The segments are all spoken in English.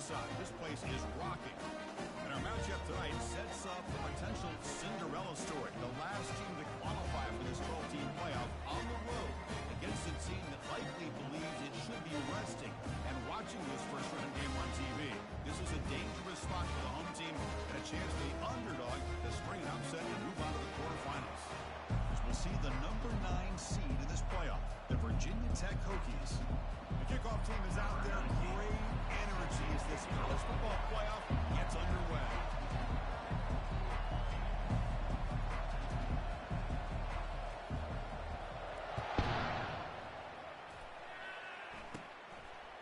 ringside. This place is rocking. And our matchup tonight sets up a potential Cinderella story. The last team to qualify for this 12-team playoff on the road against a team that likely believes it should be resting and watching this first-round game on TV. This is a dangerous spot for the home team and a chance for the underdog to spring an upset and move on to the quarterfinals. As we'll see the number 9 seed in this playoff, the Virginia Tech Hokies. The kickoff team is out there. Great energy as this college football playoff gets underway.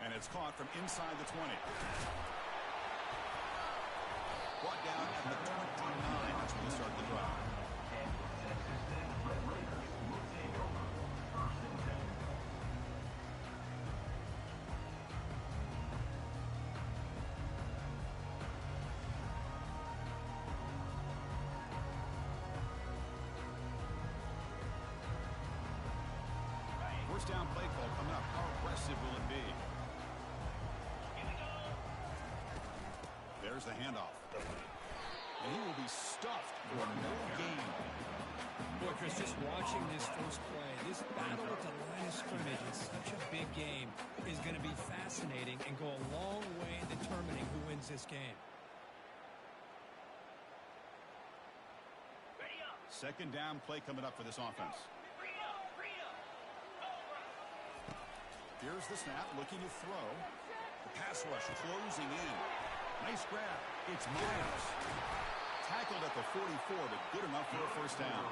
And it's caught from inside the 20. Brought down at the 29. That's when they start the drive. First down play call coming up. How aggressive will it be? There's the handoff. And he will be stuffed for no gain. Boy, Chris, just watching this first play, this battle at the line of scrimmage in such a big game is going to be fascinating and go a long way in determining who wins this game. Second down play coming up for this offense. Here's the snap, looking to throw. The pass rush closing in. Nice grab. It's Myers. Tackled at the 44, but good enough for a first down.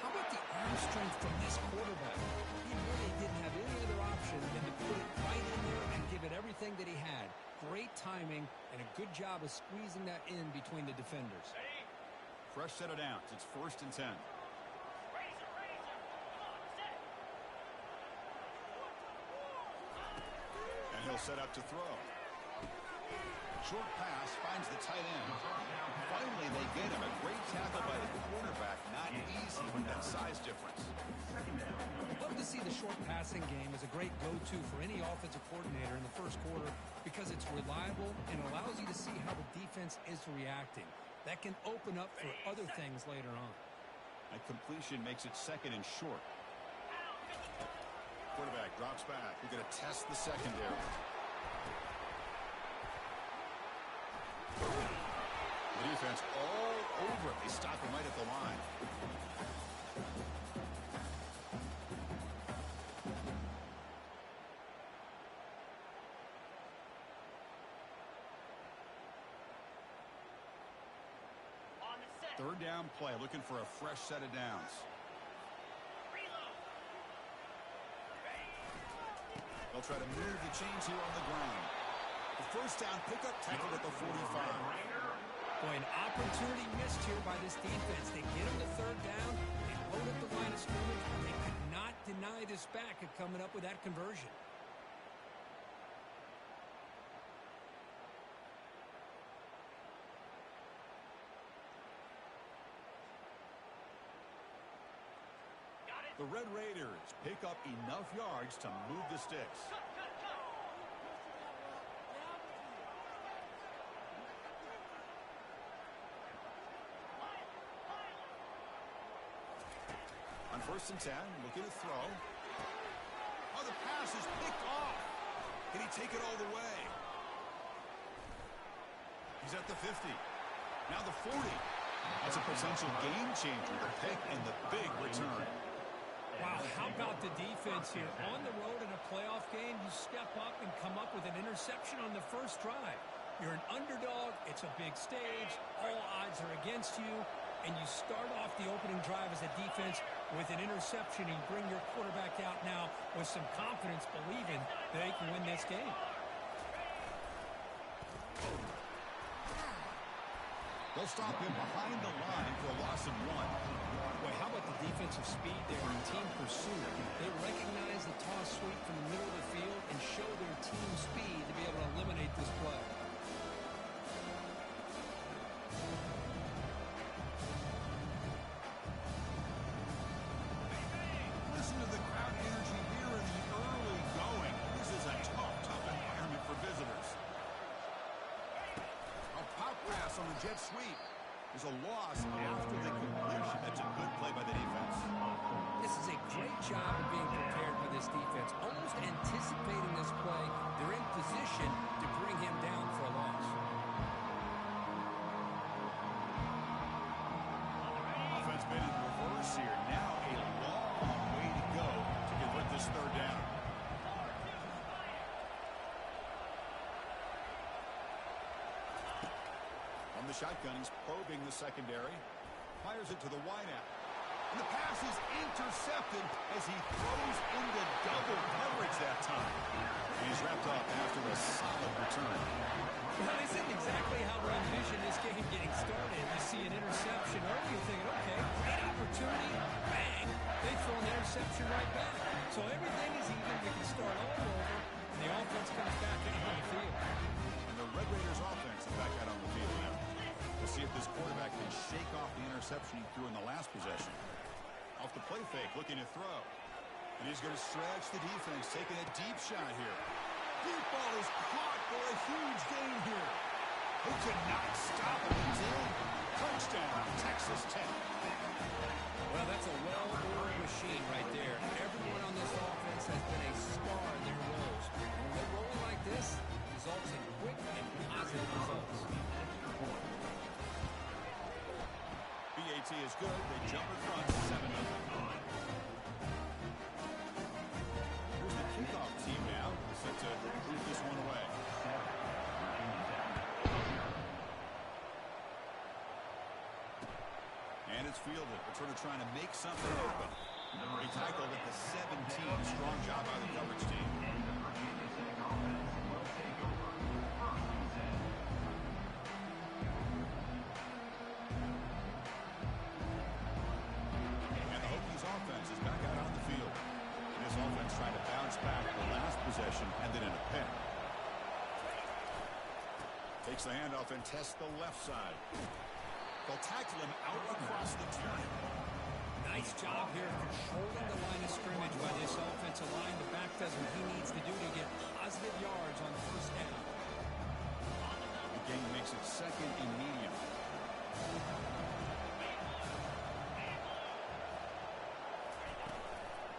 How about the arm strength from this quarterback? He really didn't have any other option than to put it right in there and give it everything that he had. Great timing and a good job of squeezing that in between the defenders. Fresh set of downs. It's 1st and 10. And he'll set up to throw. Short pass finds the tight end. Finally, they get him. A great tackle by the quarterback. Not easy with that size difference. I'd love to see the short passing game as a great go-to for any offensive coordinator in the first quarter because it's reliable and allows you to see how the defense is reacting. That can open up for other things later on. That completion makes it 2nd and short. Quarterback drops back. We're going to test the secondary. The defense all over it. They stop him right at the line. Third down play, looking for a fresh set of downs. They'll try to move the chains here on the ground. The first down pickup tackled at the 45. Boy, an opportunity missed here by this defense. They get him to third down. They load up the line of scrimmage. They could not deny this back of coming up with that conversion. The Red Raiders pick up enough yards to move the sticks. On 1st and 10, looking to throw. Oh, the pass is picked off. Can he take it all the way? He's at the 50. Now the 40. That's a potential game changer. The pick and the big return. Wow, how about the defense here? On the road in a playoff game, you step up and come up with an interception on the first drive. You're an underdog. It's a big stage. All odds are against you. And you start off the opening drive as a defense with an interception. And you bring your quarterback out now with some confidence, believing they can win this game. They'll stop him behind the line for a loss of 1. Boy, how about the defensive speed there in team pursuit? They recognize the toss sweep from the middle of the field and show their team speed to be able to eliminate this play. Listen to the crowd energy here in the early going. This is a tough environment for visitors. on the jet sweep. There's a loss after the completion. That's a good play by the defense. This is a great job of being prepared by this defense. Almost anticipating this play, they're in position to bring him down for a loss. Offense made in reverse here. Now a long way to go to convert this third down. On the shotgun, he's probing the secondary. Fires it to the wideout. And the pass is intercepted as he throws into double coverage that time. And he's wrapped up after a solid return. Well, this isn't exactly how we envisioned this game getting started. You see an interception early, you're thinking, okay, great opportunity, bang, they throw an interception right back. So everything is even, we can start all over, and the offense comes back out on the field. And the Red Raiders offense is back out on the field now. We'll see if this quarterback can shake off the interception he threw in the last possession. Off the play fake, looking to throw. And he's going to stretch the defense, taking a deep shot here. Deep ball is caught for a huge gain here. Who cannot stop him? He's in. Touchdown, Texas Tech. Well, that's a well-oiled machine right there. Everyone on this offense has been a star in their roles. And when they're rolling like this, it results in quick and positive results. BAT is good. They jump in front, 7-0. Here's the kickoff team now, set to move this one away. And it's fielded. Returner trying to make something happen. He tackled at the 17. Strong job by the coverage team. And the Hokies offense is back out on the field. And this offense trying to bounce back the last possession, ended in a pick. Takes the handoff and tests the left side. They'll tackle him out across the turn. Nice job here controlling the line of scrimmage by this offensive line. The back does what he needs to do to get positive yards on first down. The game makes it second and medium.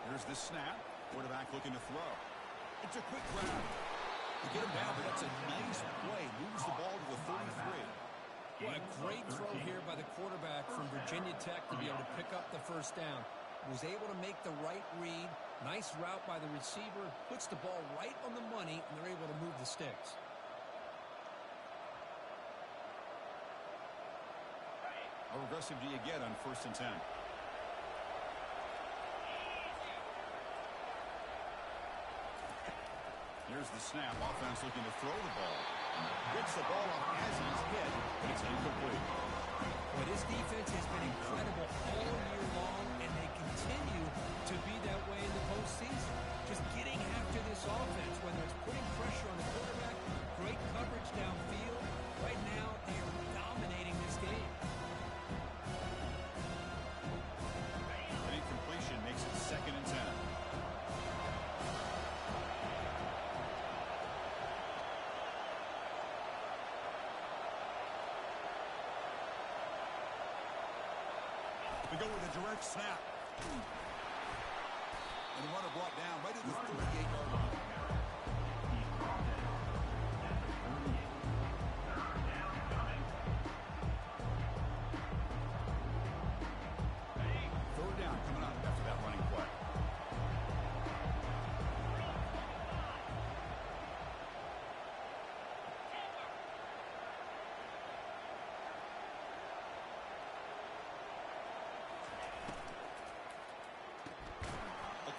Here's the snap. Quarterback looking to throw. It's a quick grab. To get him down, but that's a nice play. Moves the ball to the 33. What a great throw here by the quarterback from Virginia Tech to be able to pick up the first down. Was able to make the right read. Nice route by the receiver. Puts the ball right on the money, and they're able to move the sticks. How aggressive do you get on 1st and 10? Here's the snap. Offense looking to throw the ball. Gets the ball off as he's hit, but it's incomplete. Well, this defense has been incredible all year long, and they continue to be that way in the postseason. Just getting after this offense, whether it's putting pressure on the quarterback, great coverage downfield. Right now, they are dominating this game. An incompletion makes it 2nd and 10. We go with a direct snap. And the runner brought down right at the 38-yard line. Third down coming up after that running play.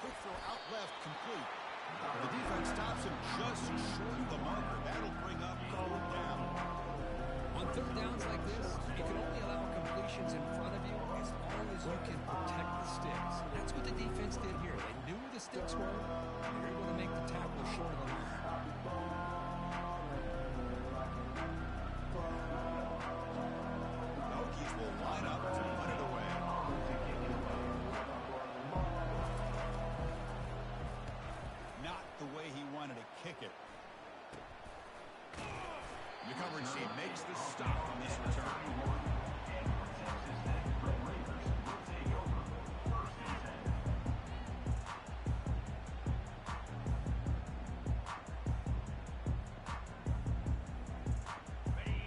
Quick throw out left, complete. The defense stops him just short of the marker. That'll bring up 3rd down. On 3rd downs like this, you can only allow completions in front of you as long as you can protect the sticks. That's what the defense did here. They knew where the sticks were, and they were able to make the tackle short of the line. The Hokies will line up to put it away. Not the way he wanted to kick it. The coverage team makes the stop on this return.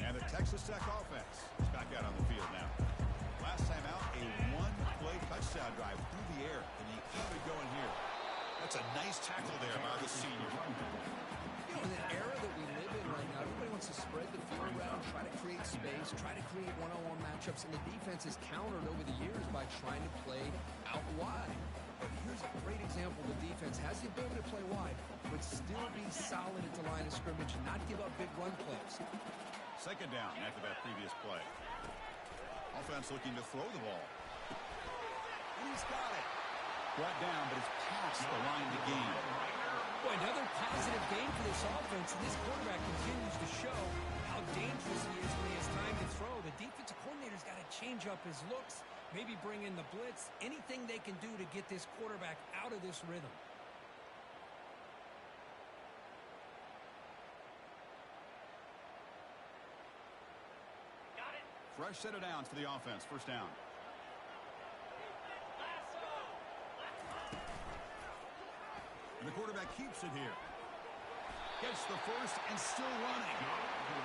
And the Texas Tech offense is back out on the field now. Last time out, a one-play touchdown drive through the air, and he keep it going here. That's a nice tackle there by the senior. You know, in the era that we live in right now, everybody wants to spread the field around, try to create space, try to create one-on-one matchups, and the defense has countered over the years by trying to play out wide. But here's a great example. The defense has the ability to play wide, but still be solid at the line of scrimmage and not give up big run plays. Second down after that previous play. Offense looking to throw the ball. And he's got it. Brought down, but it's past the line to gain. Boy, another positive game for this offense, and this quarterback continues to show how dangerous he is when he has time to throw. The defensive coordinator's got to change up his looks, maybe bring in the blitz, anything they can do to get this quarterback out of this rhythm. Fresh set of downs for the offense. First down. And the quarterback keeps it here. Gets the first and still running.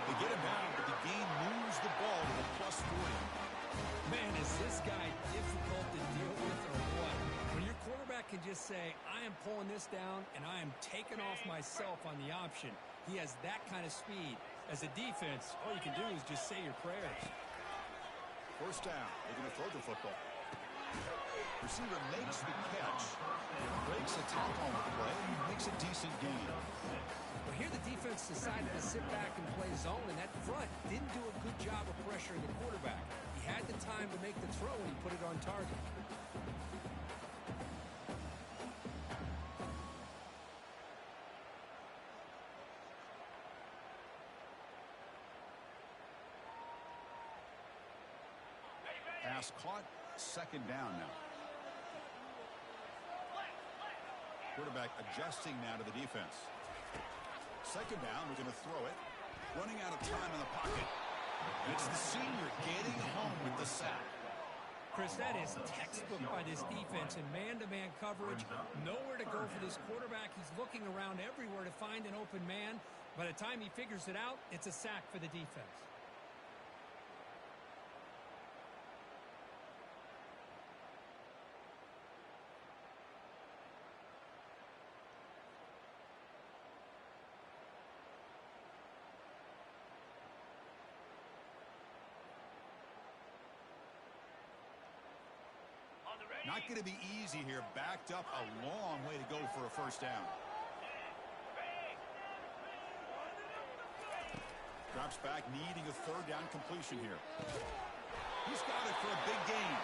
They get him down, but the game moves the ball to the +40. Man, is this guy difficult to deal with or what? When your quarterback can just say, I am pulling this down and I am taking off myself on the option. He has that kind of speed. As a defense, all you can do is just say your prayers. First down. They're going to throw the football. Receiver makes the catch. Breaks the tackle on the play. Makes a decent gain. Well, here the defense decided to sit back and play zone, and that front didn't do a good job of pressuring the quarterback. He had the time to make the throw, and he put it on target. Pass caught. Second down now. Quarterback adjusting now to the defense. Second down, we're going to throw it. Running out of time in the pocket. And it's the senior getting home with the sack. Chris, that is textbook by this defense in man-to-man coverage. Nowhere to go for this quarterback. He's looking around everywhere to find an open man. By the time he figures it out, it's a sack for the defense. Not going to be easy here. Backed up a long way to go for a first down. Drops back, needing a third down completion here. He's got it for a big gain.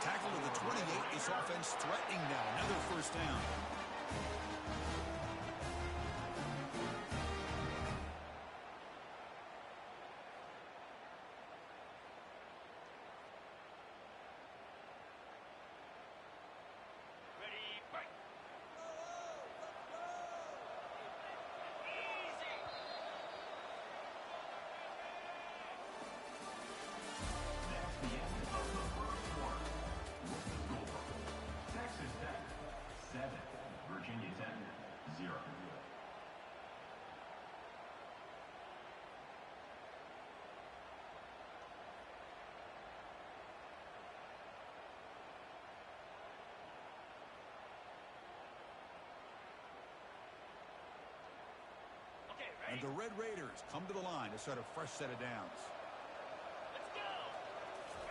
Tackle to the 28. This offense threatening now. Another first down. Virginia Tech, 0. And the Red Raiders come to the line to start a fresh set of downs. Let's go.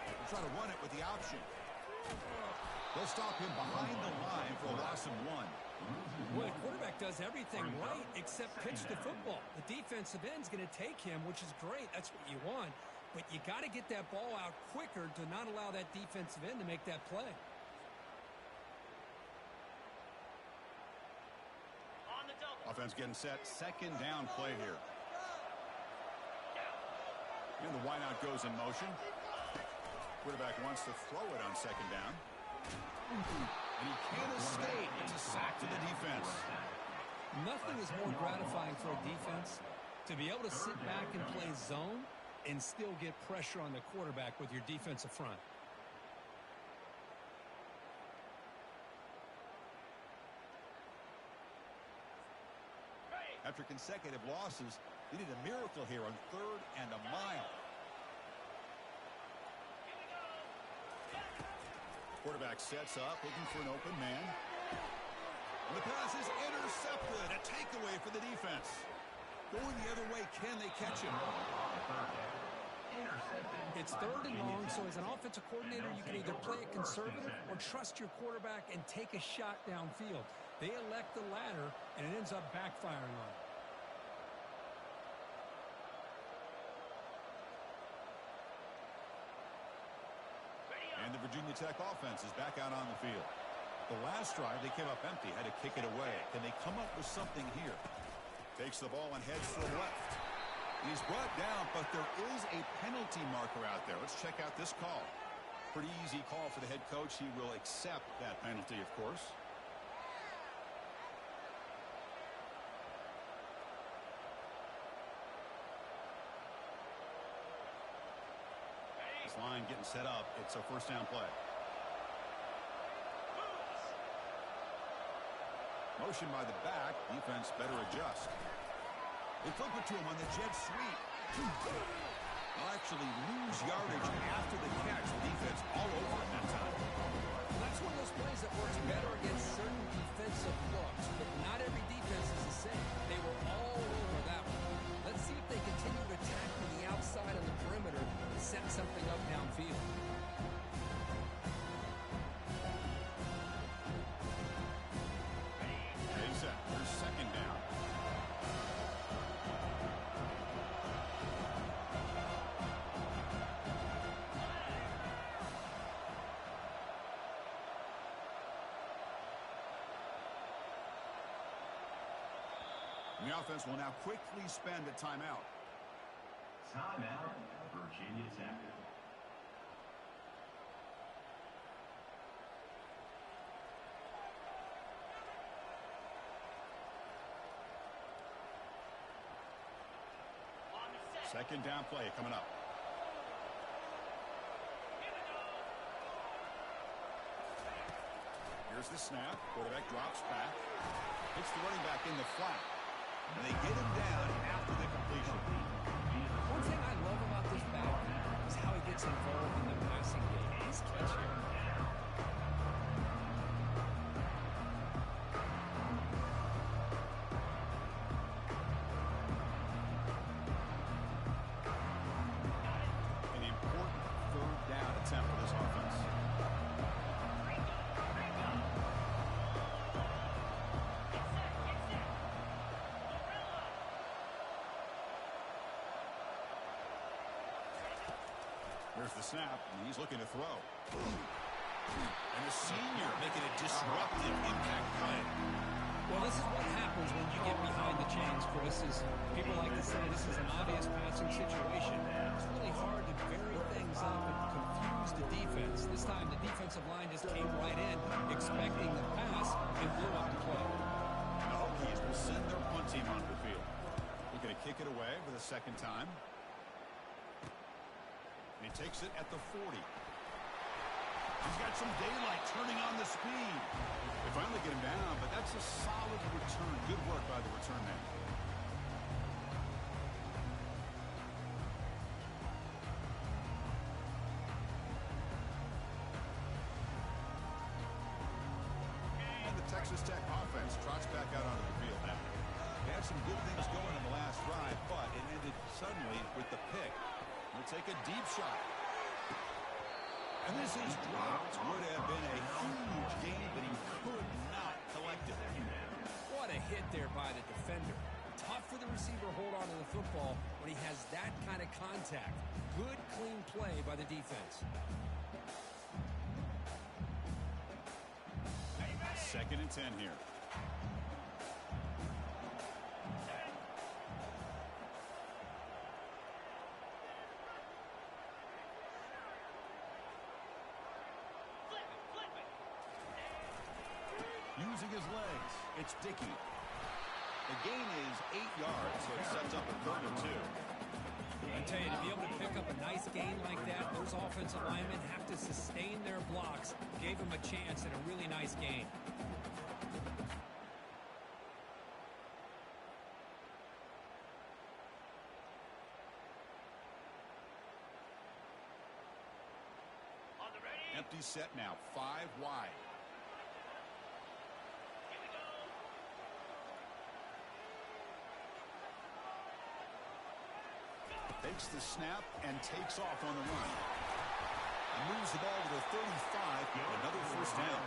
They'll try to run it with the option. They'll stop him behind the line for a loss of 1. Well, the quarterback does everything right except pitch the football. The defensive end's going to take him, which is great. That's what you want. But you got to get that ball out quicker to not allow that defensive end to make that play. On the double. Offense getting set. Second down play here. And the wideout goes in motion. Quarterback wants to throw it on second down. And he can't escape. It's a sack to the defense. Nothing is more gratifying for a defense To be able to sit back and play zone and still get pressure on the quarterback with your defensive front. After consecutive losses, they need a miracle here on 3rd and a mile. Quarterback sets up, looking for an open man. And the pass is intercepted. A takeaway for the defense. Going the other way, can they catch him? It's 3rd and long, so as an offensive coordinator, you can either play it conservative or trust your quarterback and take a shot downfield. They elect the latter, and it ends up backfiring on them. And the Virginia Tech offense is back out on the field. The last drive, they came up empty, had to kick it away. Can they come up with something here? Takes the ball and heads to the left. He's brought down, but there is a penalty marker out there. Let's check out this call. Pretty easy call for the head coach. He will accept that penalty, of course. This line getting set up. It's a first down play. Motion by the back. Defense better adjust. They flip it to him on the jet sweep. They'll actually lose yardage after the catch. The defense all over him that time. That's one of those plays that works better against certain defensive looks, but not every defense is the same. They were all over that one. Let's see if they continue to attack from the outside on the perimeter and set something up downfield. There's 2nd down. And the offense will now quickly spend a timeout. Timeout, Virginia Tech. Second down play coming up. Here's the snap. Quarterback drops back. Hits the running back in the flat. And they get him down after the completion. One thing I love about this back is how he gets involved in the passing game. He's catching. An important 3rd down attempt for this offense. There's the snap, and he's looking to throw. And the senior making a disruptive impact play. Well, this is what happens when you get behind the chains, Chris. People like to say this is an obvious passing situation. It's really hard to vary things up and confuse the defense. This time the defensive line just came right in, expecting the pass, and blew up the play. And the Hokies will send their punt team onto the field. They're going to kick it away for the 2nd time. And he takes it at the 40. He's got some daylight turning on the speed. They finally get him down, but that's a solid return. Good work by the return man. And the Texas Tech offense trots back out onto the field now. They had some good things going in the last drive, but it ended suddenly with the pick. They'll take a deep shot. And this is dropped. Would have been a huge gain, but he could not collect it. What a hit there by the defender. Tough for the receiver to hold on to the football when he has that kind of contact. Good, clean play by the defense. 2nd and 10 here. Using his legs, it's Dickey. They The gain is 8 yards, so it sets up a 3rd and 2. I tell you, to be able to pick up a nice gain like that, those offensive linemen have to sustain their blocks. Gave them a chance at a really nice gain. On the ready. Empty set now, 5 wide. Here we go. Takes the snap and takes off on the run. And moves the ball to the 35. Another 1st down.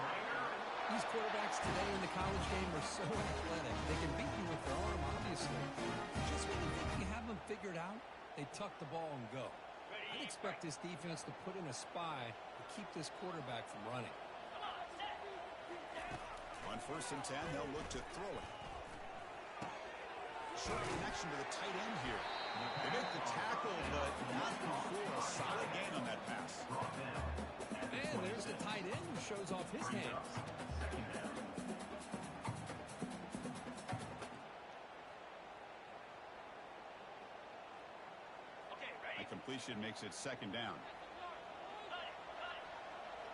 These quarterbacks today in the college game are so athletic. They can beat you with their arm, obviously. Just when you think you have them figured out, they tuck the ball and go. I'd expect this defense to put in a spy to keep this quarterback from running. On 1st and 10, they'll look to throw it. Short connection to the tight end here. They make the tackle, but not before a solid gain on that pass. And there's the tight end who shows off his hands. Okay, A ready. completion makes it 2nd down. Cut it.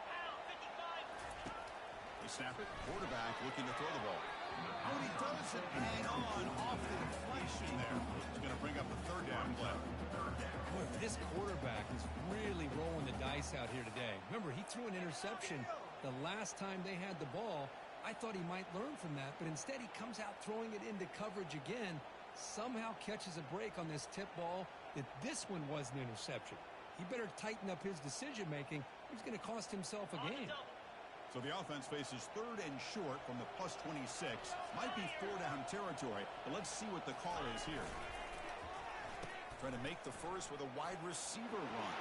Pound, 55. They snap it. Quarterback looking to throw the ball. But he doesn't hang on off the deflection there. He's going to bring up a 3rd down play. Boy, this quarterback is really rolling the dice out here today. Remember, he threw an interception the last time they had the ball. I thought he might learn from that, but instead he comes out throwing it into coverage again, somehow catches a break on this tip ball that this one was an interception. He better tighten up his decision-making. He's going to cost himself a On the game. double. So the offense faces 3rd and short from the +26. Might be 4-down territory, but let's see what the call is here. Trying to make the first with a wide receiver run.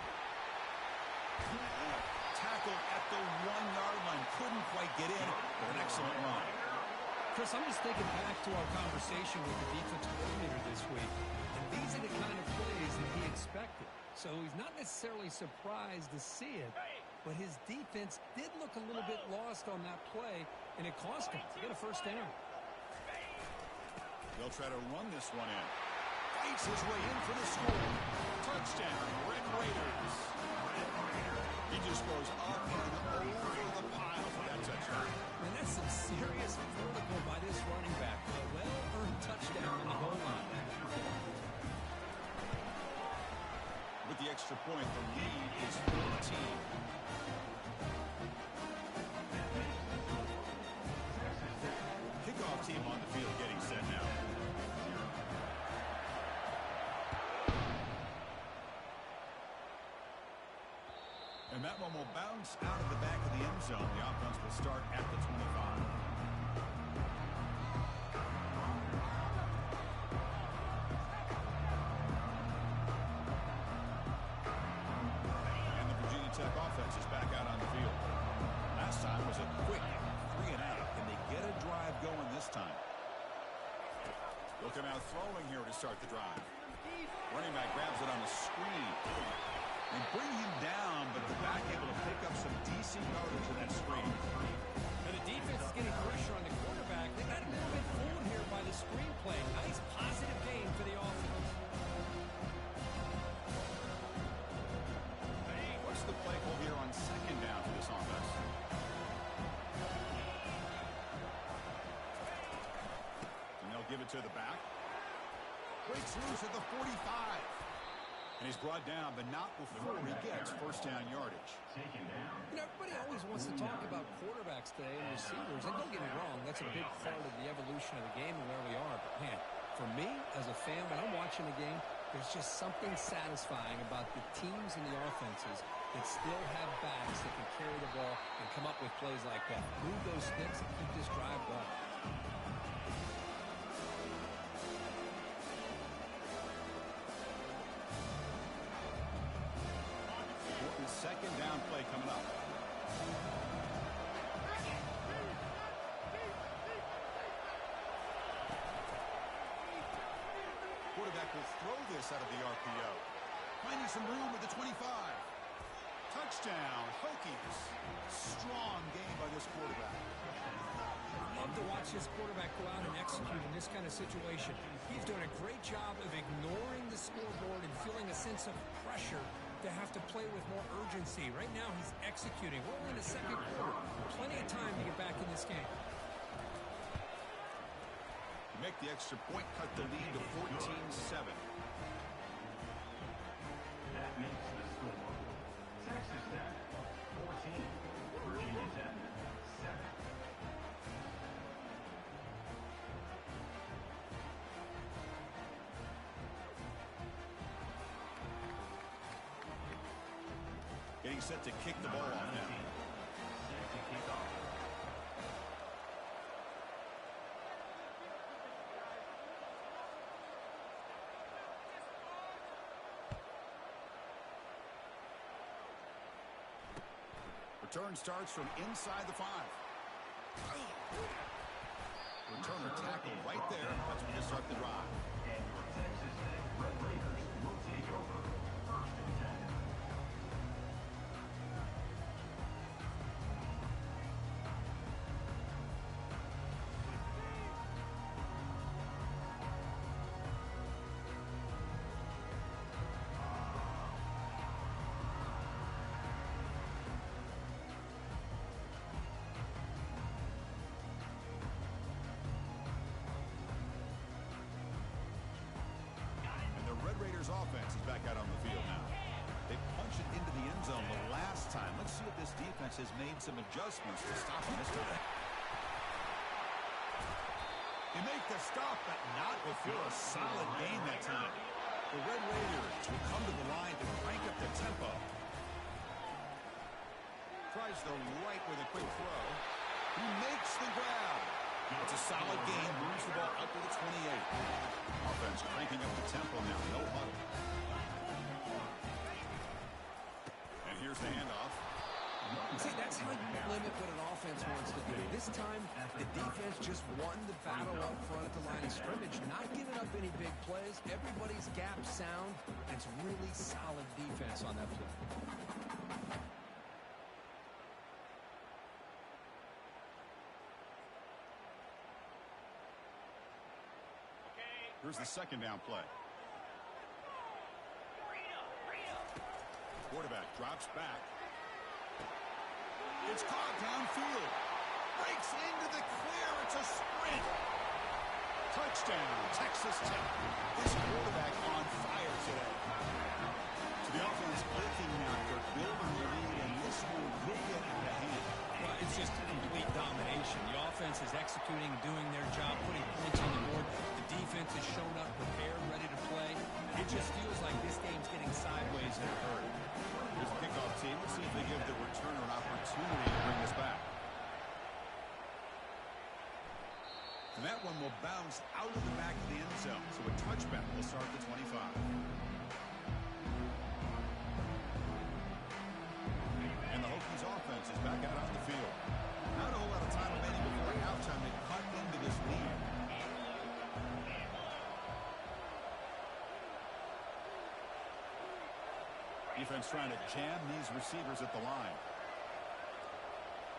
Tackle at the 1-yard line. Couldn't quite get in, but an excellent run. Chris, I'm just thinking back to our conversation with the defensive coordinator this week, and these are the kind of plays that he expected. So he's not necessarily surprised to see it, but his defense did look a little bit lost on that play, and it cost him to get a 1st down. They'll try to run this one in. Fights his way in for the score. Touchdown, Red Raiders. He just goes up and over the pile for that touchdown. And that's some serious vertical by this running back. A well-earned touchdown on the goal line. With the extra point, the lead is 14. Kickoff team on the field getting set now. And that one will bounce out of the back of the end zone. The offense will start at the 25. And the Virginia Tech offense is back out on the field. Last time was a quick 3 and out. Can they get a drive going this time? Look him out throwing here to start the drive. Running back grabs it on the screen. They bring him down, but the back able to pick up some decent yardage in that screen. And the defense is getting pressure on the quarterback. They got a little bit fooled here by the screenplay. Nice positive gain for the offense. What's the play call here on 2nd down for this offense? And they'll give it to the back. Breaks loose at the 45. And he's brought down, but not before he gets 1st down yardage. You know, everybody always wants to talk about quarterbacks today and receivers, and don't get me wrong, that's a big part of the evolution of the game and where we are. But, man, for me, as a fan, when I'm watching the game, there's just something satisfying about the teams and the offenses that still have backs that can carry the ball and come up with plays like that. Move those sticks and keep this drive going. 2nd down play coming up. Quarterback will throw this out of the RPO. Finding some room at the 25. Touchdown, Hokies. Strong game by this quarterback. love to watch this quarterback go out and execute in this kind of situation. He's doing a great job of ignoring the scoreboard and feeling a sense of pressure to have to play with more urgency. Right now, he's executing. We're only in the second quarter. Plenty of time to get back in this game. Make the extra point, cut the lead to 14-7. That makes the score. Texas Tech, 14. Virginia Tech, 7. Getting set to kick the ball off now. Set to kick off. Return starts from inside the 5. Returner tackle right there. That's when you start the drive. And your Texas Tech Red Raiders will take over 1st and 10. And the Red Raiders offense is back out on the field now. They punched it into the end zone the last time. Let's see if this defense has made some adjustments to stop them this time. They make the stop, but not before a solid gain that time. The Red Raiders will come to the line to crank up the tempo. Tries the right with a quick throw. He makes the grab. It's a solid gain, moves the ball up to the 28. Offense cranking up the tempo now, no huddle. And here's the handoff. See, that's how you limit what an offense wants to do. This time, the defense just won the battle up front at the line of scrimmage, not giving up any big plays. Everybody's gap sound. It's really solid defense on that play. Here's the second down play. Quarterback drops back. It's caught downfield. Breaks into the clear. It's a sprint. Touchdown, Texas Tech. This quarterback on fire today. So the offense clicking now. They're building the lead, and this one will get out of hand. Well, it's just complete domination. The offense is executing, doing their job, putting points on the board. The defense has shown up, prepared, ready to play. It just feels like this game's getting sideways in a hurry. Here's the kickoff team. Let's see if they give the returner an opportunity to bring this back. And that one will bounce out of the back of the end zone. So a touchback will start the 25. And the Hokies offense is back out on the field. Not a whole lot of time remaining before halftime to cut into this lead. Defense trying to jam these receivers at the line.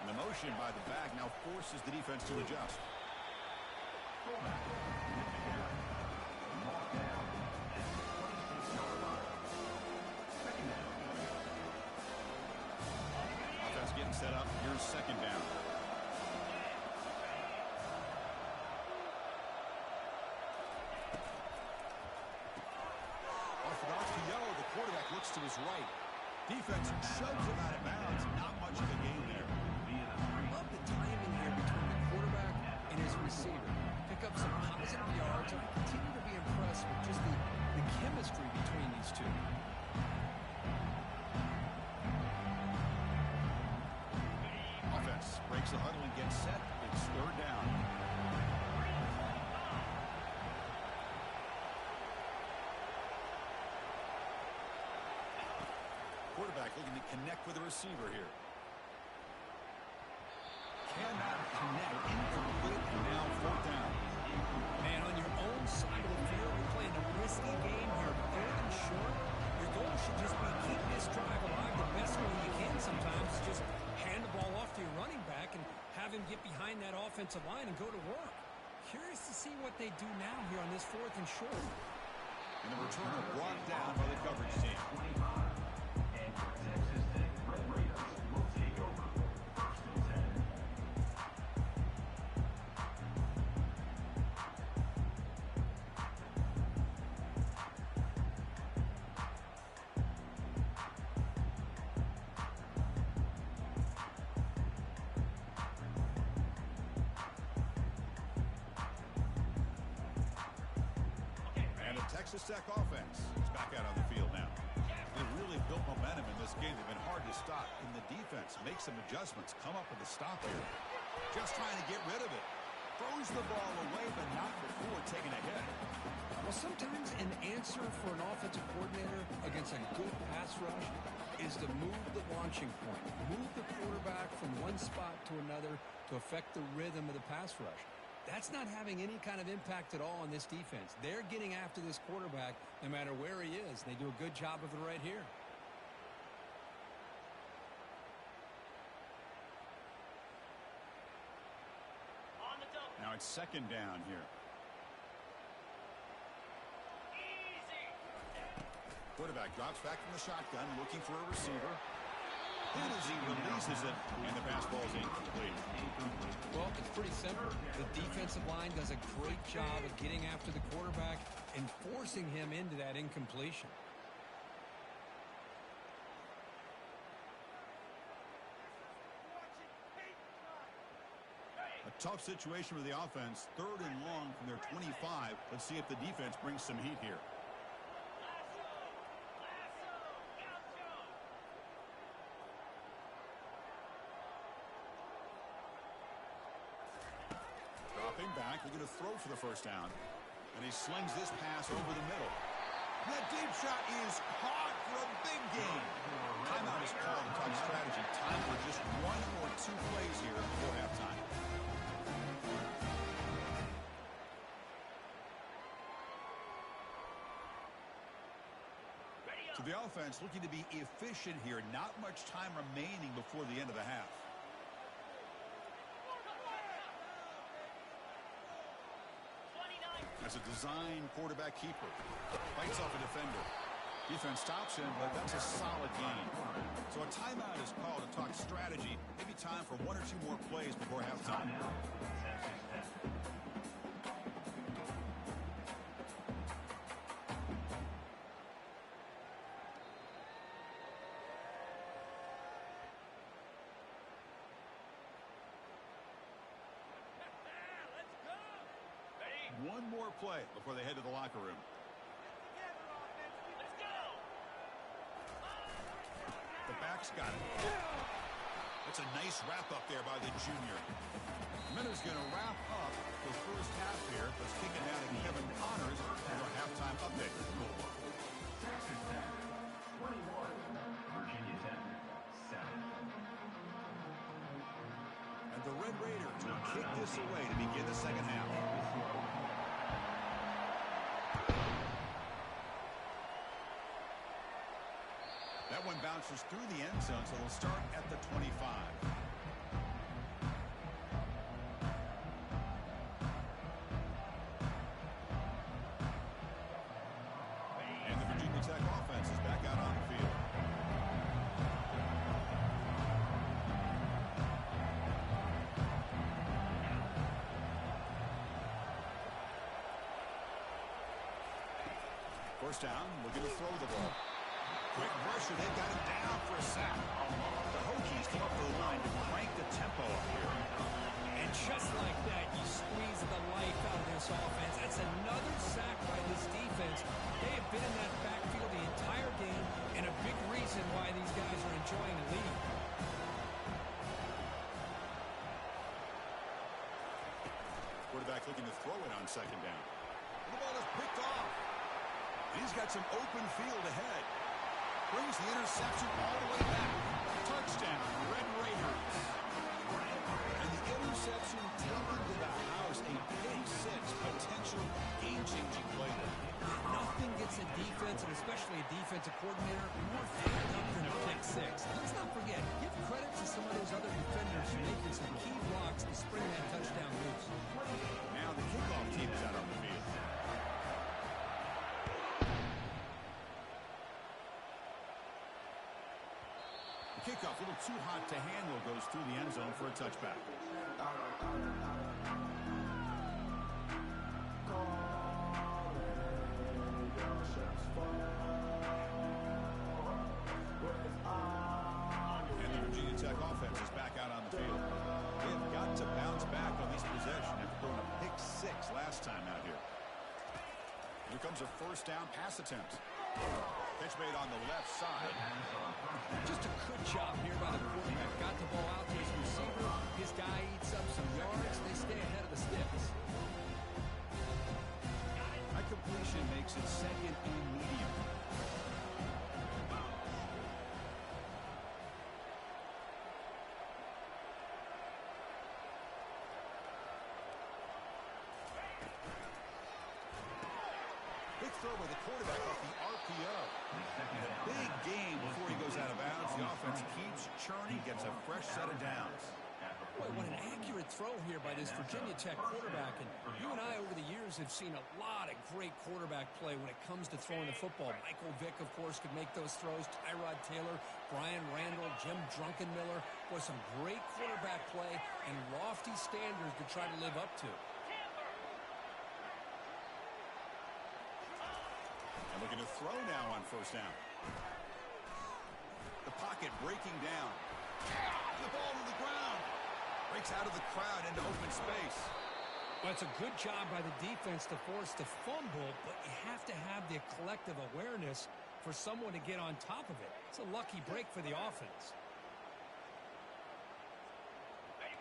And the motion by the back now forces the defense to adjust. Offense getting set up. Here's second down. Orthodox to Yo. The quarterback looks to his right. Defense shoves him out of bounds. Not much of a gain there. Love the timing here between the quarterback and his receiver. Pick up some positive yards, and I continue to be impressed with just the chemistry between these two. Offense breaks the huddle and gets set. It's third down. Quarterback looking to connect with the receiver here. Cannot connect. Incomplete, and now fourth down. Man, on your own side of the field, you're playing a risky game here. But third and short, your goal should just be keep this drive alive the best way you can sometimes. Just hand the ball off to your running back and have him get behind that offensive offensive line and go to work. Curious to see what they do now here on this 4th and short. And the returner brought down by the coverage team. 25. And for Texas Tech, Red Raiders will take over 1st and 10. And the Texas Tech offense is back out on the field now. They've really built momentum in this game. They've been hard to stop. And the defense makes some adjustments, come up with a stop here. Just trying to get rid of it. Throws the ball away, but not before taking a hit. Well, sometimes an answer for an offensive coordinator against a good pass rush is to move the launching point, move the quarterback from one spot to another to affect the rhythm of the pass rush. That's not having any kind of impact at all on this defense. They're getting after this quarterback no matter where he is. They do a good job of it right here. On the double. Now it's 2nd down here. Easy. Quarterback drops back from the shotgun, looking for a receiver. And as he releases it, and the pass ball is incomplete. Well, it's pretty simple. The defensive line does a great job of getting after the quarterback and forcing him into that incompletion. A tough situation for the offense. 3rd and long from their 25. Let's see if the defense brings some heat here. Dropping back, looking to throw for the 1st down. And he slings this pass over the middle. That deep shot is caught for a big gain. Timeout is called to talk strategy. Time for just 1 or 2 plays here before halftime. So the offense looking to be efficient here. Not much time remaining before the end of the half. As a design quarterback keeper. Fights off a defender. Defense stops him, but that's a solid gain. So a timeout is called to talk strategy. Maybe time for 1 or 2 more plays before halftime. One more play before they head to the locker room. Let's go. The back's got it. That's a nice wrap up there by the junior. Miller's going to wrap up the first half here. Let's kick it down to Kevin Connors for our halftime update. Texas Tech 21, Virginia Tech 7. And the Red Raiders will kick this away to begin the second half. That one bounces through the end zone, so they'll start at the 25. And the Virginia Tech offense is back out on the field. First down, looking to throw the ball. Quick pressure, they've got him down for a sack. The Hokies come up to the line to crank the tempo up here. And just like that, you squeeze the life out of this offense. That's another sack by this defense. They have been in that backfield the entire game, and a big reason why these guys are enjoying the lead. Quarterback looking to throw it on 2nd down. The ball is picked off. He's got some open field ahead. Brings the interception all the way back. Touchdown, Red Raiders. And the interception taken to the house. A pick 6 potential game-changing play there. Nothing Nothing gets a defense, and especially a defensive coordinator, more fired up than a pick six. Let's not forget, give credit to some of those other defenders for making some key blocks to spring that touchdown loose. Now the kickoff team is out on the field. The kickoff, a little too hot to handle, goes through the end zone for a touchback. And the Virginia Tech offense is back out on the field. They have got to bounce back on this possession after throwing a pick six last time out here. Here comes a first down pass attempt. Pitch made on the left side. Just a good job here by the quarterback. Got the ball out to his receiver. His guy eats up some yards. They stay ahead of the sticks. High completion makes it second and medium. Big throw by the quarterback off the RPO. And a big gain before he goes out of bounds. The offense keeps churning, gets a fresh set of downs. Boy, what an accurate throw here by this Virginia Tech quarterback. And you and I, over the years, have seen a lot of great quarterback play when it comes to throwing the football. Michael Vick, of course, could make those throws. Tyrod Taylor, Brian Randall, Jim Druckenmiller. Boy, some great quarterback play and lofty standards to try to live up to. And looking to throw now on first down. The pocket breaking down. The ball to the ground. Breaks out of the crowd into open space. Well, it's a good job by the defense to force the fumble, but you have to have the collective awareness for someone to get on top of it. It's a lucky break for the offense.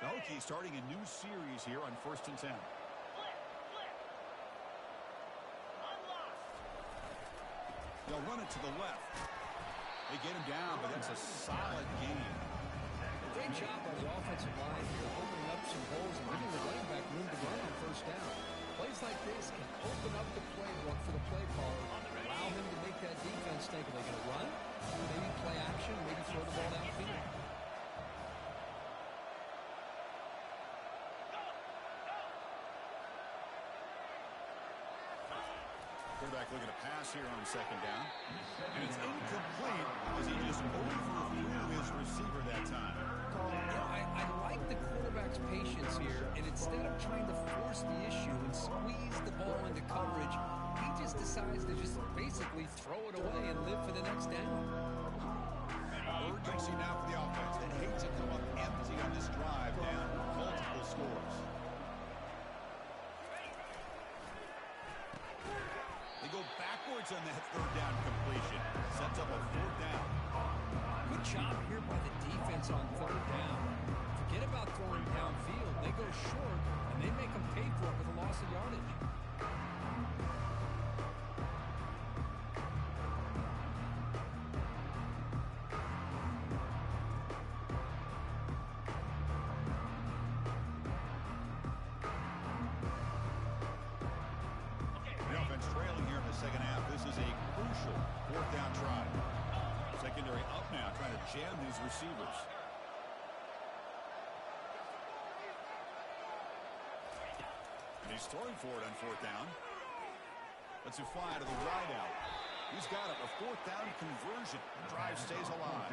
The Hokies starting a new series here on 1st and 10. They'll run it to the left. They get him down, but that's a solid game. Great job by the offensive line here, opening up some holes and giving the running back room to run on first down. Plays like this can open up the playbook for the play caller, allow him to make that defense think, are they going to run? Maybe play action, maybe throw the ball downfield. Quarterback looking to pass here on second down. And it's incomplete as he just overthrew his receiver that time. I like the quarterback's patience here, and instead of trying to force the issue and squeeze the ball into coverage, he just decides to just basically throw it away and live for the next down. Urgency now for the offense. They hate to come up empty on this drive, down multiple scores. They go backwards on that third down completion. Sets up a fourth down. Good job here by the defense on third down. Forget about throwing downfield. They go short, and they make them pay for it with a loss of yardage. The offense trailing here in the second half. This is a crucial fourth down try. Secondary up now, trying to jam these receivers. And he's throwing for it on fourth down. Let's it fly to the wide out. He's got it. A fourth down conversion. The drive stays alive.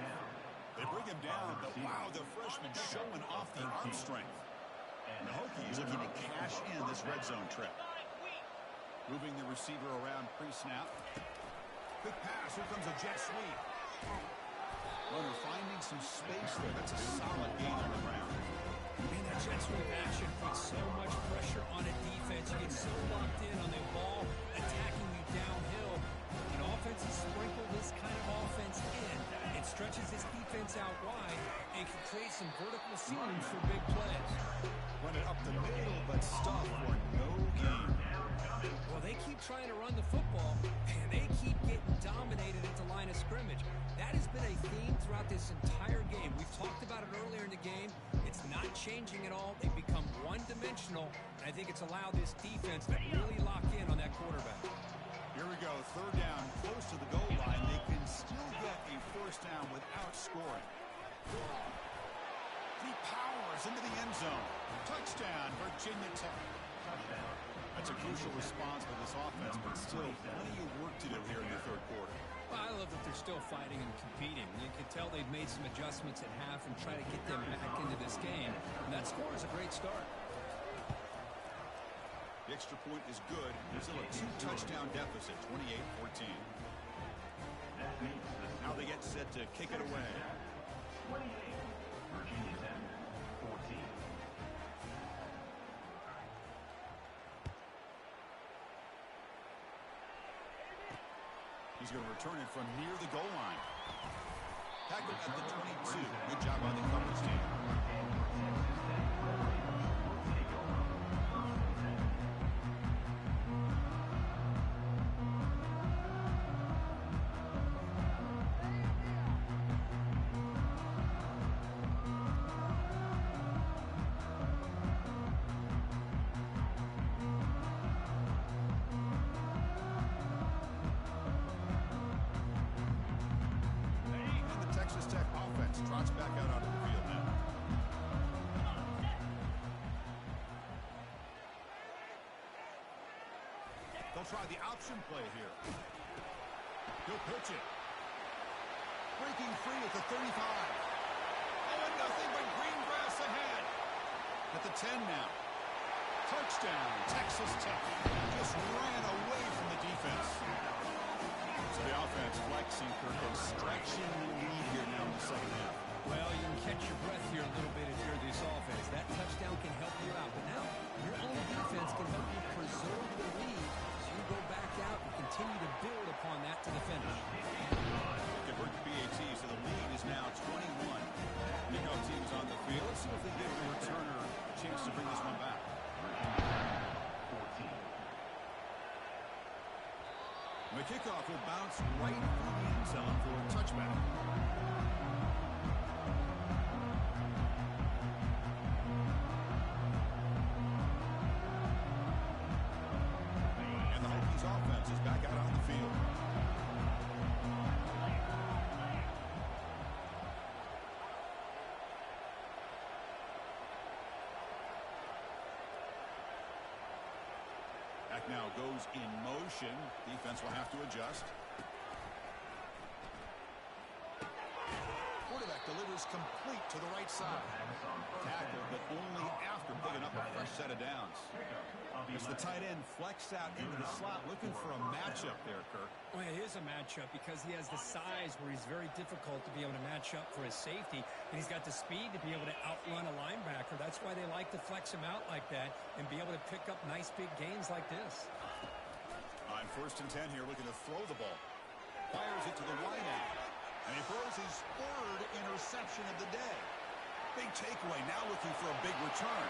They bring him down, but wow, the freshman showing off the arm strength. And the Hokies looking to cash in this red zone trip. Moving the receiver around pre-snap. Quick pass. Here comes a jet sweep. Runner finding some space there. That's a solid gain on the ground. Man, that jet sweep action puts so much pressure on a defense. You get so locked in on the ball attacking you downhill. When offenses sprinkle this kind of offense in, it stretches this defense out wide and can create some vertical seams for big plays. Run it up the middle, but stop for no gain. Well, they keep trying to run the football, and they keep getting dominated at the line of scrimmage. That has been a theme throughout this entire game. We've talked about it earlier in the game. It's not changing at all. They've become one-dimensional, and I think it's allowed this defense to really lock in on that quarterback. Here we go, He powers into the end zone. Touchdown, Virginia Tech. That's a crucial response for this offense, but still plenty of work to do here in the third quarter. Well, I love that they're still fighting and competing. You can tell they've made some adjustments at half and try to get them back into this game. And that score is a great start. The extra point is good. There's still a 2-touchdown deficit, 28-14. Now they get set to kick it away. 28, Virginia Tech, 14. He's going to return it from near the goal line. Tackled at the 22. Good job by the coverage team. Trots back out onto the field now. They'll try the option play here. He'll pitch it. Breaking free at the 35. Oh, and nothing but green grass ahead. At the 10 now. Touchdown, Texas Tech. Just ran away from the defense. So the offense flexing, Kirk, and stretching the lead here now in the second half. Well, you can catch your breath here a little bit if you're this offense. That touchdown can help you out. But now your own defense can help you preserve the lead as you go back out and continue to build upon that to the finish. Convert to BAT, so the lead is now 21. Kickoff team's on the field. Let's see if they give the returner a chance to bring this one back. 14. The kickoff will bounce right through the end zone for a touchback. And the Hokies offense is back out on the field. Back now goes in motion. Defense will have to adjust. Quarterback delivers complete to the right side. Tackle, but only after picking up a fresh set of downs. It's the tight end flexed out into the slot, looking for a matchup there, Kirk. Well, it is a matchup because he has the size where he's very difficult to be able to match up for his safety, and he's got the speed to be able to outrun a linebacker. That's why they like to flex him out like that and be able to pick up nice big gains like this. On 1st and 10 here, looking to throw the ball. Fires it to the wide end. And he throws his 3rd interception of the day. Big takeaway, now looking for a big return.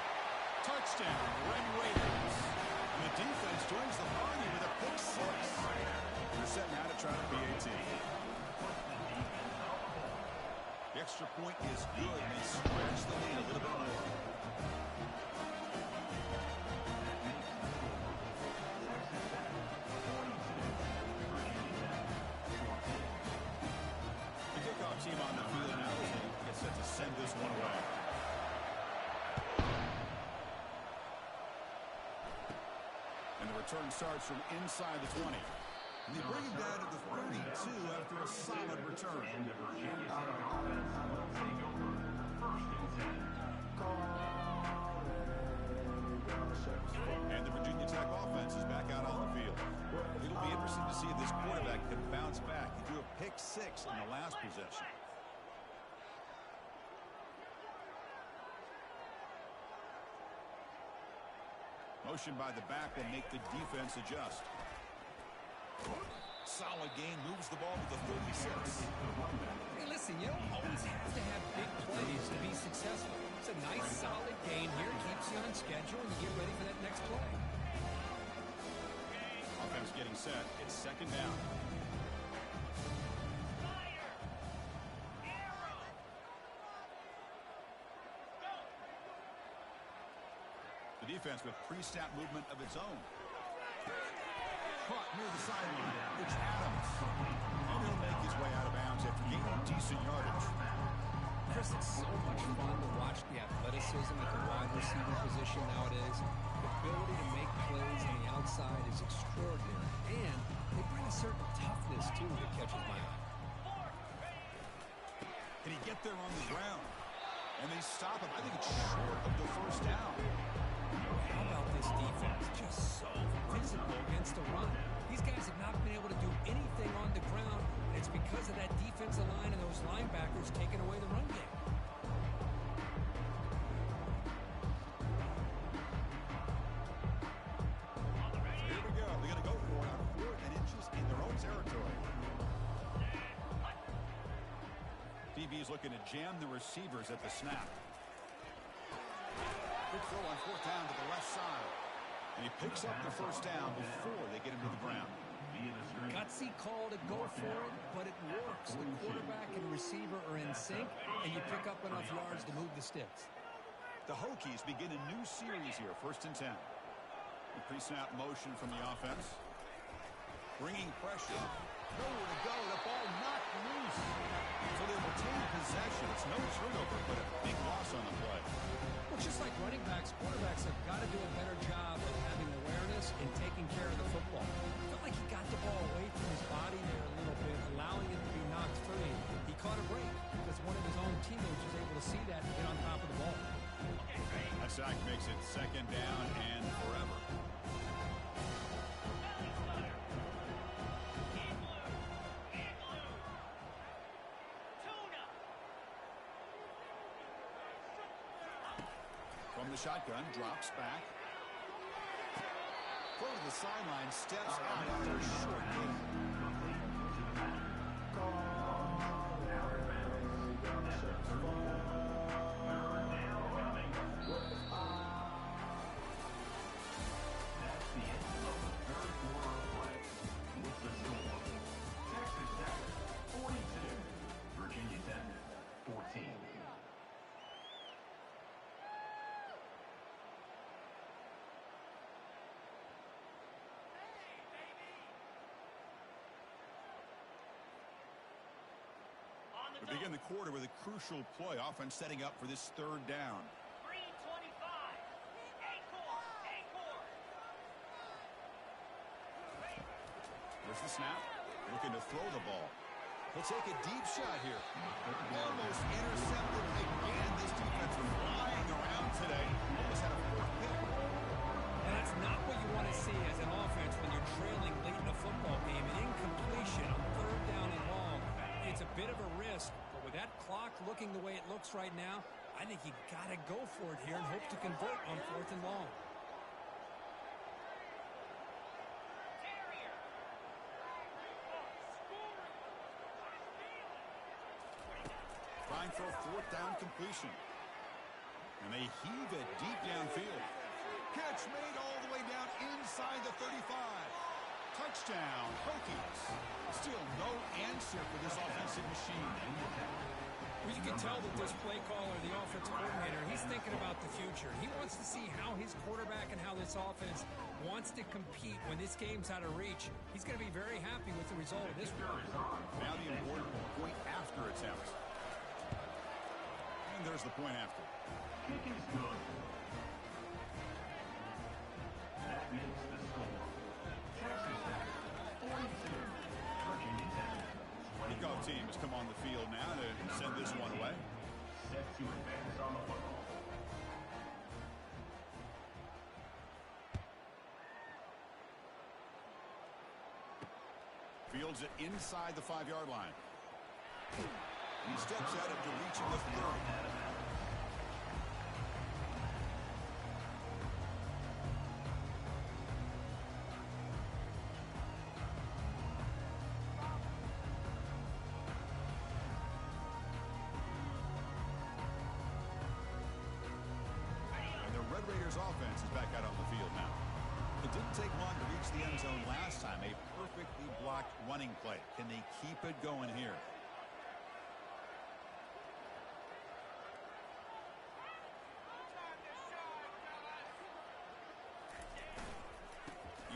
Touchdown, Red Raiders. And the defense joins the party with a pick 6. They're set now to try to BAT. The extra point is good, and they stretch the lead a little bit more. The kickoff team on the field now as they get set to send this one away. And the return starts from inside the 20. And they bring him down to the 32 after a solid return. And the Virginia Tech offense will take over 1st and 10. And the Virginia Tech offense is back out on the field. It'll be interesting to see if this quarterback can bounce back. He drew a pick 6 in the last possession. Motion by the back will make the defense adjust. Solid gain, moves the ball to the 36. Hey, listen, you don't always have to have big plays to be successful. It's a nice, solid gain here. Keeps you on schedule, and you get ready for that next play. Offense getting set. It's 2nd down. The defense with pre-snap movement of its own. Caught near the sideline. It's Adams. And he'll make his way out of bounds after gaining decent yardage. Chris, it's so much fun to watch the athleticism at the wide receiver position nowadays. The ability to make plays on the outside is extraordinary, and they bring a certain toughness, too, that catches my eye. Can he get there on the ground? And they stop him. I think it's short of the first down. How about this defense? Just so physical against the run. These guys have not been able to do anything on the ground, and it's because of that defensive line and those linebackers taking away the run game. So here we go. They're going to go for it on 4th and inches in their own territory. DB is looking to jam the receivers at the snap. Good throw on 4th down to the left side. And he picks up the first down before they get him to the ground. Gutsy call to go for it, but it works. The quarterback and receiver are in sync, and you pick up enough yards to move the sticks. The Hokies begin a new series here, 1st and 10. The pre-snap motion from the offense. Bringing pressure. Nowhere to go. The ball knocked loose. So they retain possession. It's no turnover, but a big loss on the play. Well, just like running backs, quarterbacks have got to do a better job of having awareness and taking care of the football. I felt like he got the ball away from his body there a little bit, allowing it to be knocked free. He caught a break because one of his own teammates was able to see that and get on top of the ball. A sack makes it 2nd down and forever. From the shotgun, drops back. Throw to the sideline, steps out after a short gain. We begin the quarter with a crucial play. Offense setting up for this 3rd down. Green 25. Acorn. There's the snap. Looking to throw the ball. He'll take a deep shot here. Almost intercepted again. This defense flying around today. Almost had a 4th pick. And that's not what you want to see as an offense when you're trailing late in a football game. An incompletion on 3rd down and long. It's a bit of a risk, but with that clock looking the way it looks right now, I think you got to go for it here and hope to convert on 4th and long. Trying for a 4th down completion. And they heave it deep downfield. Catch made all the way down inside the 35. Touchdown, Hokies. Still no answer for this offensive machine. Well, you can tell that this play caller, the offensive coordinator, he's thinking about the future. He wants to see how his quarterback and how this offense wants to compete when this game's out of reach. He's going to be very happy with the result of this one. Now the important point after attempt. And there's the point after. Kick is good. That makes the score. Texas Tech 42, Virginia Tech 20. Kickoff team has come on the field now to send this one away. Set to advance on the football. Fields it inside the 5-yard line. He steps out after reaching the 30. Offense is back out on the field now. It didn't take long to reach the end zone last time. A perfectly blocked running play. Can they keep it going here?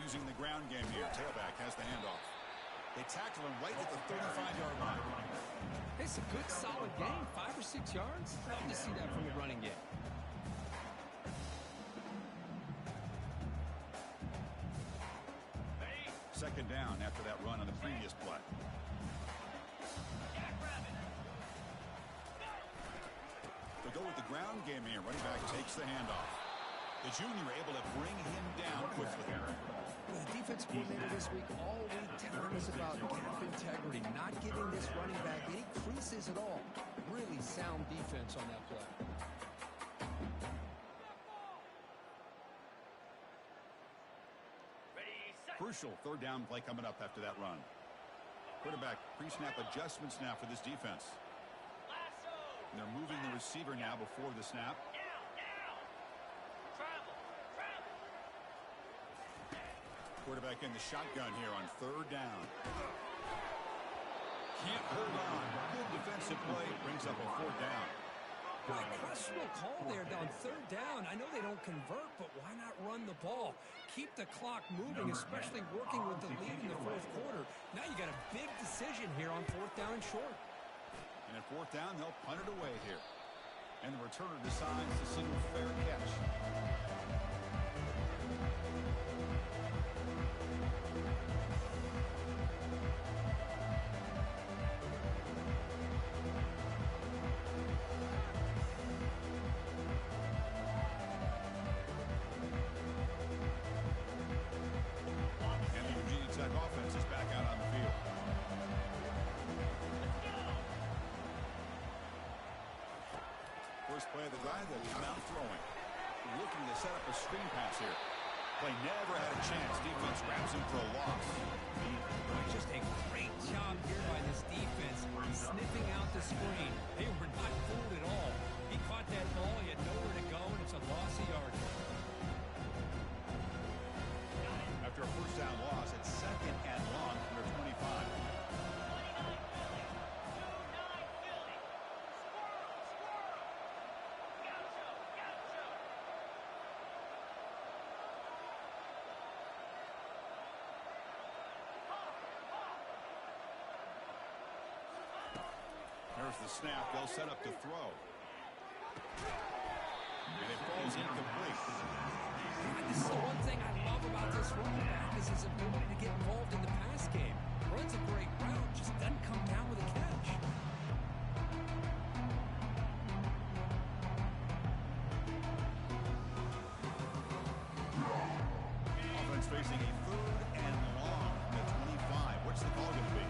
Using the ground game here. Tailback has the handoff. They tackled him right at the 35-yard line. It's a good, solid game. 5 or 6 yards. Love to see that from the running game. Second down after that run on the previous play. They go with the ground game here. Running back takes the handoff. The junior able to bring him down quickly. The defense coordinator this week all week telling us about gap integrity, not giving this running back any creases at all. Really sound defense on that play. Crucial third down play coming up after that run. Quarterback pre-snap adjustments now for this defense. And they're moving the receiver now before the snap. Quarterback in the shotgun here on third down. Can't hold on. Good defensive play. Brings up a fourth down. Boy, questionable call there on third down. I know they don't convert, but why not run the ball? Keep the clock moving, especially working with the lead in the fourth quarter. Now you got a big decision here on fourth down and short. And at fourth down, they'll punt it away here. And the returner decides to signal fair catch. First play of the drive, they'll come out throwing. Looking to set up a screen pass here. Play never had a chance. Defense grabs him for a loss. Just a great job here by this defense, sniffing out the screen. They were not fooled at all. He caught that ball, he had nowhere to go, and it's a loss of yardage. After a first down loss, it's second and long from their 25. There's the snap. They'll set up to throw. And it falls incomplete. This is the one thing I love about this running back is his ability to get involved in the pass game. Runs a great route, just doesn't come down with a catch. Offense facing a third and long from the 25. What's the call going to be?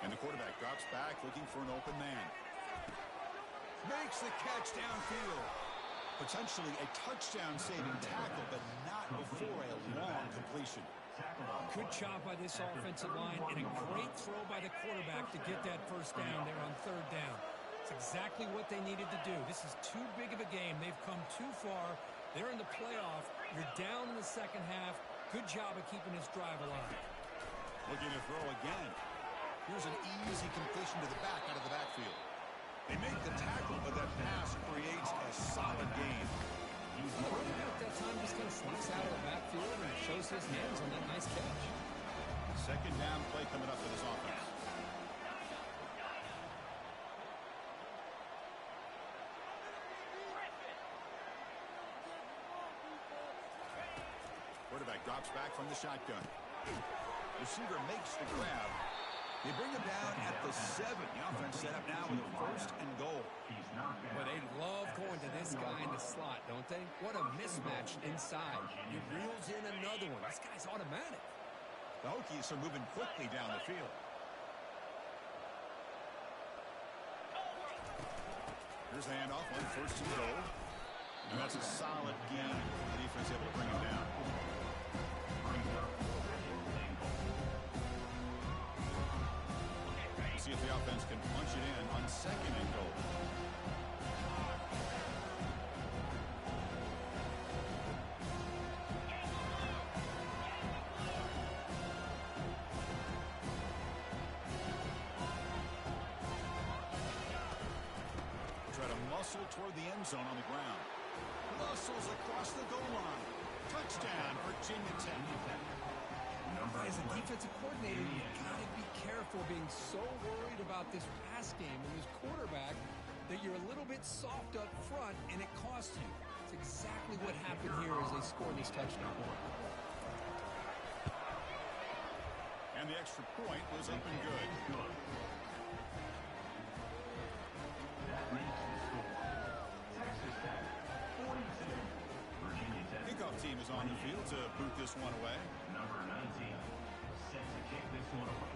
And the quarterback drops back, looking for an open man. Makes the catch downfield. Potentially a touchdown-saving tackle, but not before a long completion. Good job by this offensive line and a great throw by the quarterback to get that first down there on third down. It's exactly what they needed to do. This is too big of a game. They've come too far. They're in the playoff. You're down in the second half. Good job of keeping this drive alive. Looking to throw again. Here's an easy completion to the back out of the backfield. They make the tackle, but that pass creates a solid gain. The running back that time just kind of sneaks out of the backfield and shows his hands on that nice catch. Second down play coming up for this offense. Quarterback drops back from the shotgun. Receiver makes the grab. They bring him down at the 7. The offense set up now with a first and goal. But they love going to this guy in the slot, don't they? What a mismatch inside. He reels in another one. This guy's automatic. The Hokies are moving quickly down the field. Here's the handoff on first and goal. And that's a solid gain. The defense able to bring him down. See if the offense can punch it in on second and goal. hustle toward the end zone on the ground. Muscles across the goal line. Touchdown, Virginia Tech. As a defensive coordinator, you gotta be careful being so worried about this pass game and this quarterback that you're a little bit soft up front and it costs you. It's exactly what happened here as they scored this touchdown. And the extra point was up and good. That makes the score. Texas Tech 42. Virginia Tech. Kickoff team is on the field to boot this one away. Number 19 set to kick this one away.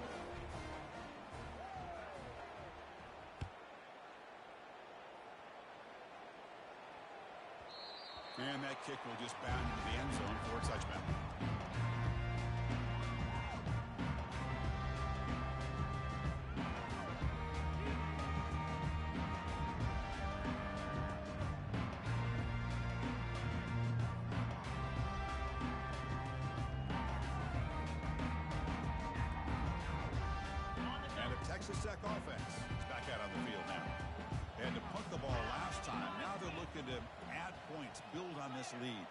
And that kick will just bound into the end zone for a touchdown. And the Texas Tech offense is back out on the field now. They had to punt the ball last time. Now they're looking to add points, build on this lead.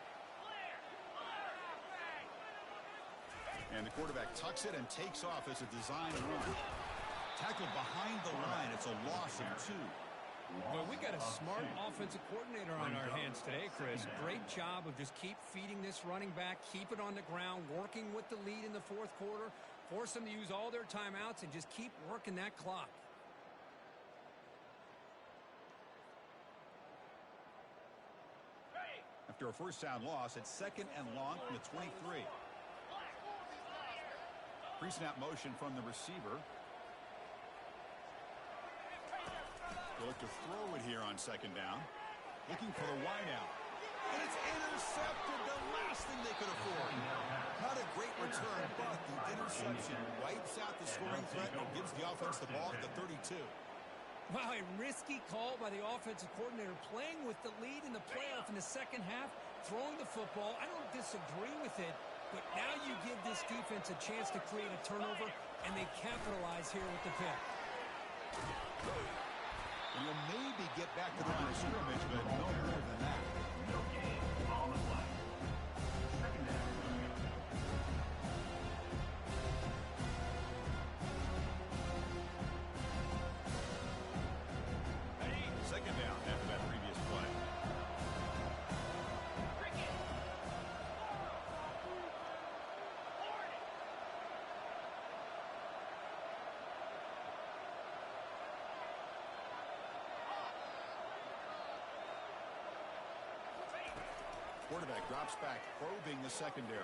And the quarterback tucks it and takes off as a design run. Tackled behind the line. It's a loss of 2. Well, we got a smart offensive coordinator on our hands today, Chris. Great job of just keep feeding this running back, keep it on the ground, working with the lead in the fourth quarter, force them to use all their timeouts, and just keep working that clock. After a first down loss, it's 2nd and long from the 23. Pre-snap motion from the receiver. They'll look to throw it here on 2nd down. Looking for the wideout. And it's intercepted, the last thing they could afford. Not a great return, but the interception wipes out the scoring threat and gives the offense the ball at the 32. Wow, a risky call by the offensive coordinator, playing with the lead in the playoff in the second half, throwing the football. I don't disagree with it, but now you give this defense a chance to create a turnover, and they capitalize here with the pick. And you'll maybe get back to the line of scrimmage, but no more than that. No gain on the play. 2nd down. Second down after that previous play. Quarterback drops back, probing the secondary.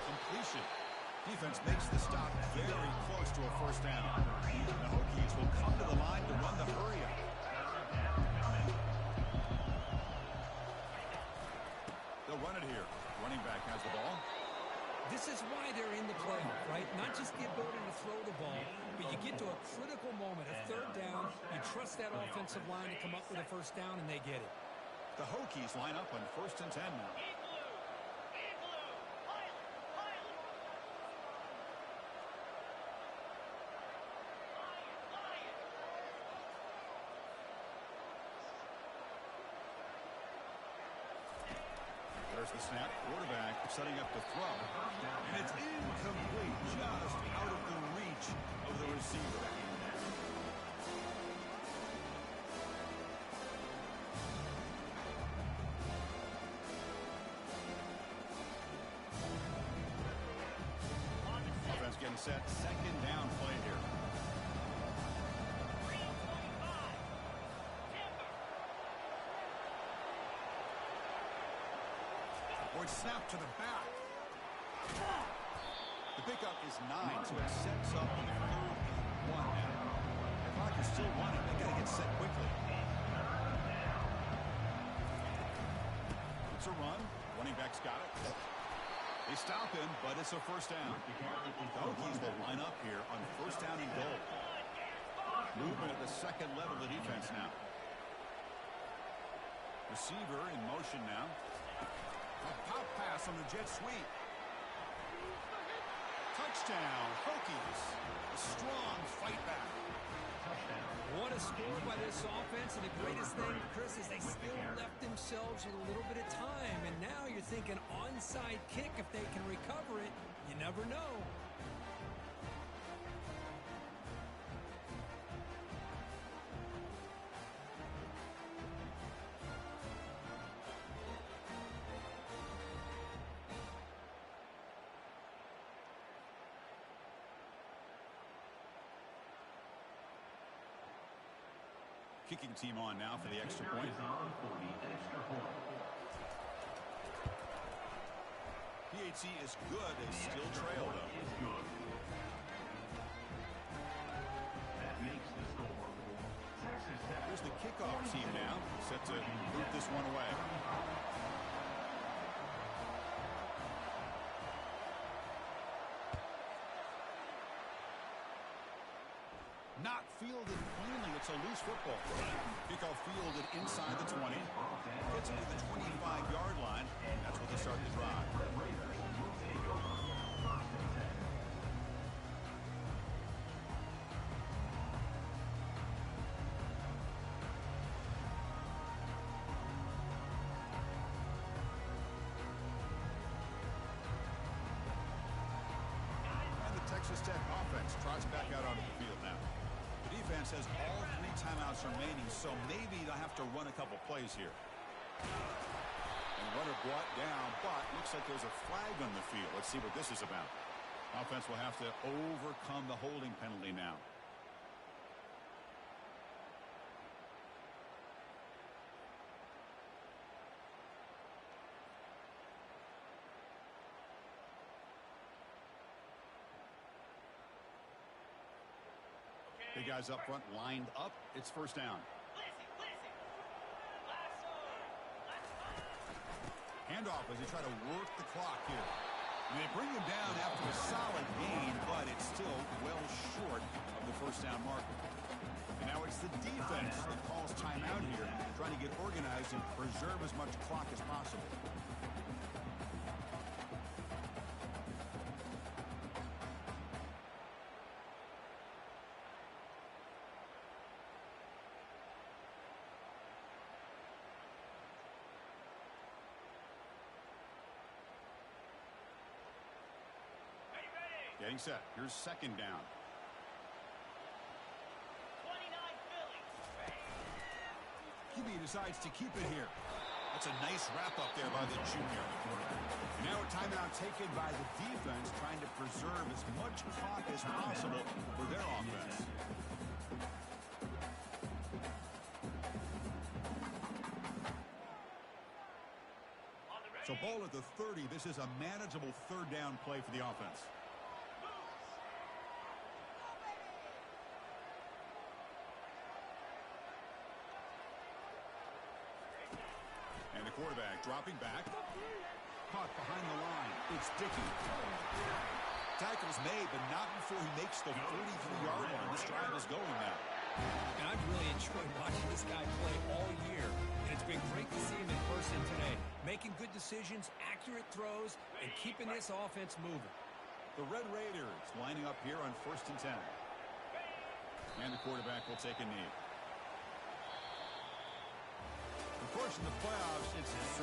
Completion. Defense makes the stop very close to a first down. The Hokies will come to the line to run the hurry-up. They'll run it here. Running back has the ball. This is why they're in the playoff, right? Not just the ability to throw the ball, but you get to a critical moment, a 3rd down, you trust that offensive line to come up with a first down, and they get it. The Hokies line up on 1st and 10 now. There's the snap. Quarterback setting up to throw. And it's incomplete, just out of the reach of the receiver. Offense getting set. 2nd down play here. Snap to the back. The pickup is 9, so it sets up on the 3rd and 1 now. The clock is still running. They got to get set quickly. It's a run. Running back's got it. They stop him, but it's a first down. The Hokies will line up here on 1st down and goal. Movement at the 2nd level of the defense now. Receiver in motion now. A pop pass on the jet sweep. Touchdown, Hokies. A strong fight back. What a score by this offense, and the greatest thing, Chris, is they still left themselves with a little bit of time, and now you're thinking onside kick if they can recover it. You never know. Kicking team on now for the extra point. PAT is good. They still trail, though. That makes the score. Texas Tech. Here's the kickoff team now, set to boot this one away. Not fielded cleanly. It's a loose football. Kickoff fielded inside the 20. Gets it to the 25-yard line. That's where they start the drive. And the Texas Tech offense trots back out onto the field now. The defense has all 3 timeouts remaining, so maybe they'll have to run a couple plays here. And runner brought down, but looks like there's a flag on the field. Let's see what this is about. Offense will have to overcome the holding penalty now. The guys up front lined up. It's first down. Handoff as they try to work the clock here. And they bring him down after a solid gain, but it's still well short of the first down marker. And now it's the defense that calls timeout here, trying to get organized and preserve as much clock as possible. Getting set. Here's second down. 29 Philly. QB decides to keep it here. That's a nice wrap up there by the junior. And now a timeout taken by the defense, trying to preserve as much clock as possible for their offense. So ball at the 30. This is a manageable third down play for the offense. And the quarterback dropping back. Caught behind the line. It's Dickey. Tackle's made, but not before he makes the 43-yard line. This drive is going now. And I've really enjoyed watching this guy play all year. And it's been great to see him in person today. Making good decisions, accurate throws, and keeping this offense moving. The Red Raiders lining up here on 1st and 10. And the quarterback will take a knee. Of course, in the playoffs, it's